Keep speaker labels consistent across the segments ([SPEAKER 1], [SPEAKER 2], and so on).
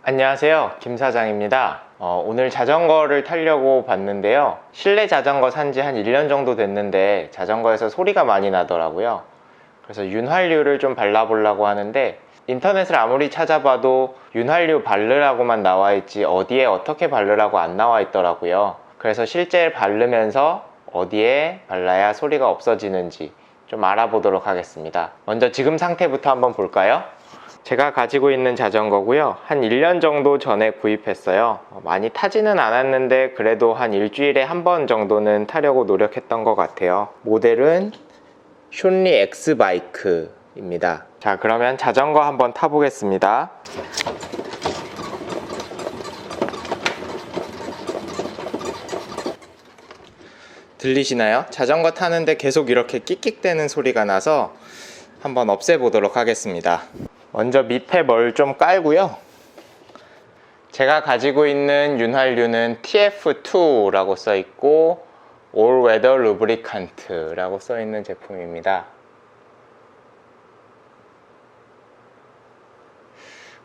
[SPEAKER 1] 안녕하세요, 김 사장입니다. 오늘 자전거를 타려고 봤는데요, 실내 자전거 산지 한 1년 정도 됐는데 자전거에서 소리가 많이 나더라고요. 그래서 윤활유를 좀 발라보려고 하는데 인터넷을 아무리 찾아봐도 윤활유 바르라고만 나와있지 어디에 어떻게 바르라고 안 나와 있더라고요. 그래서 실제 바르면서 어디에 발라야 소리가 없어지는지 좀 알아보도록 하겠습니다. 먼저 지금 상태부터 한번 볼까요? 제가 가지고 있는 자전거고요, 한 1년 정도 전에 구입했어요. 많이 타지는 않았는데 그래도 한 일주일에 한 번 정도는 타려고 노력했던 것 같아요. 모델은 숀리 X 바이크입니다. 자, 그러면 자전거 한번 타보겠습니다. 들리시나요? 자전거 타는데 계속 이렇게 끽끽대는 소리가 나서 한번 없애보도록 하겠습니다. 먼저 밑에 뭘 좀 깔고요. 제가 가지고 있는 윤활유는 TF2라고 써있고 All Weather Lubricant라고 써있는 제품입니다.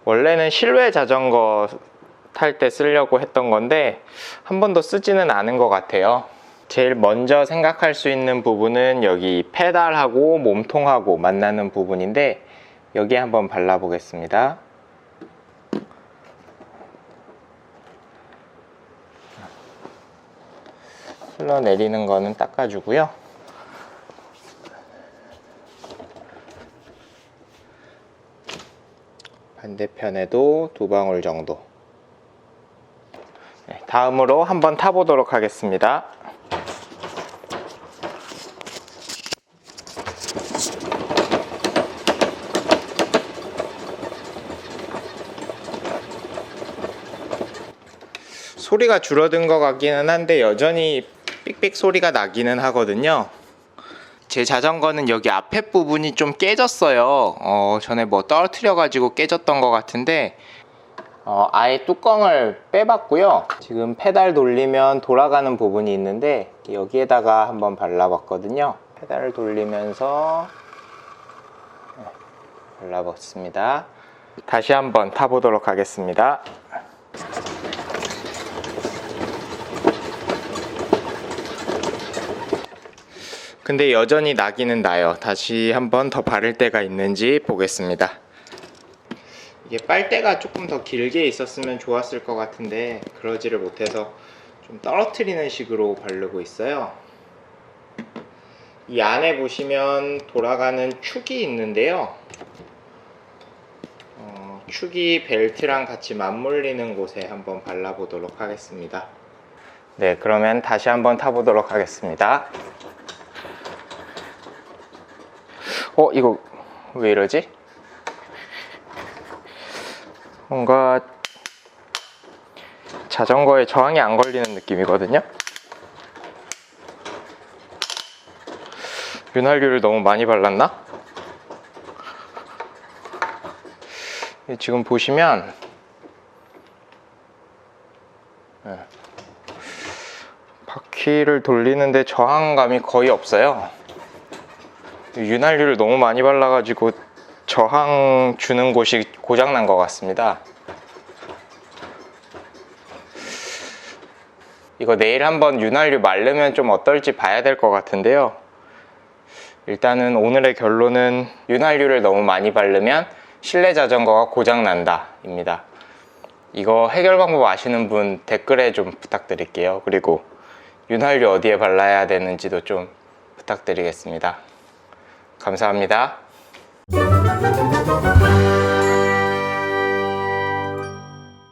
[SPEAKER 1] 원래는 실외 자전거 탈 때 쓰려고 했던 건데 한 번도 쓰지는 않은 것 같아요. 제일 먼저 생각할 수 있는 부분은 여기 페달하고 몸통하고 만나는 부분인데 여기에 한번 발라보겠습니다. 흘러내리는 거는 닦아주고요. 반대편에도 2방울 정도. 네, 다음으로 한번 타보도록 하겠습니다. 소리가 줄어든 것 같기는 한데 여전히 삑삑 소리가 나기는 하거든요. 제 자전거는 여기 앞에 부분이 좀 깨졌어요. 전에 뭐 떨어뜨려 가지고 깨졌던 것 같은데 아예 뚜껑을 빼봤고요. 지금 페달 돌리면 돌아가는 부분이 있는데 여기에다가 한번 발라봤거든요. 페달을 돌리면서 발라봤습니다. 다시 한번 타보도록 하겠습니다. 근데 여전히 나기는 나요. 다시 한번 더 바를 때가 있는지 보겠습니다. 이게 빨대가 조금 더 길게 있었으면 좋았을 것 같은데 그러지를 못해서 좀 떨어뜨리는 식으로 바르고 있어요. 이 안에 보시면 돌아가는 축이 있는데요, 축이 벨트랑 같이 맞물리는 곳에 한번 발라보도록 하겠습니다. 네, 그러면 다시 한번 타보도록 하겠습니다. 이거 왜 이러지? 뭔가 자전거에 저항이 안 걸리는 느낌이거든요. 윤활유를 너무 많이 발랐나? 지금 보시면 바퀴를 돌리는데 저항감이 거의 없어요. 윤활유를 너무 많이 발라가지고 저항 주는 곳이 고장난 것 같습니다. 이거 내일 한번 윤활유 마르면 좀 어떨지 봐야 될 것 같은데요, 일단은 오늘의 결론은 윤활유를 너무 많이 바르면 실내 자전거가 고장난다 입니다. 이거 해결 방법 아시는 분 댓글에 좀 부탁드릴게요. 그리고 윤활유 어디에 발라야 되는지도 좀 부탁드리겠습니다. 감사합니다.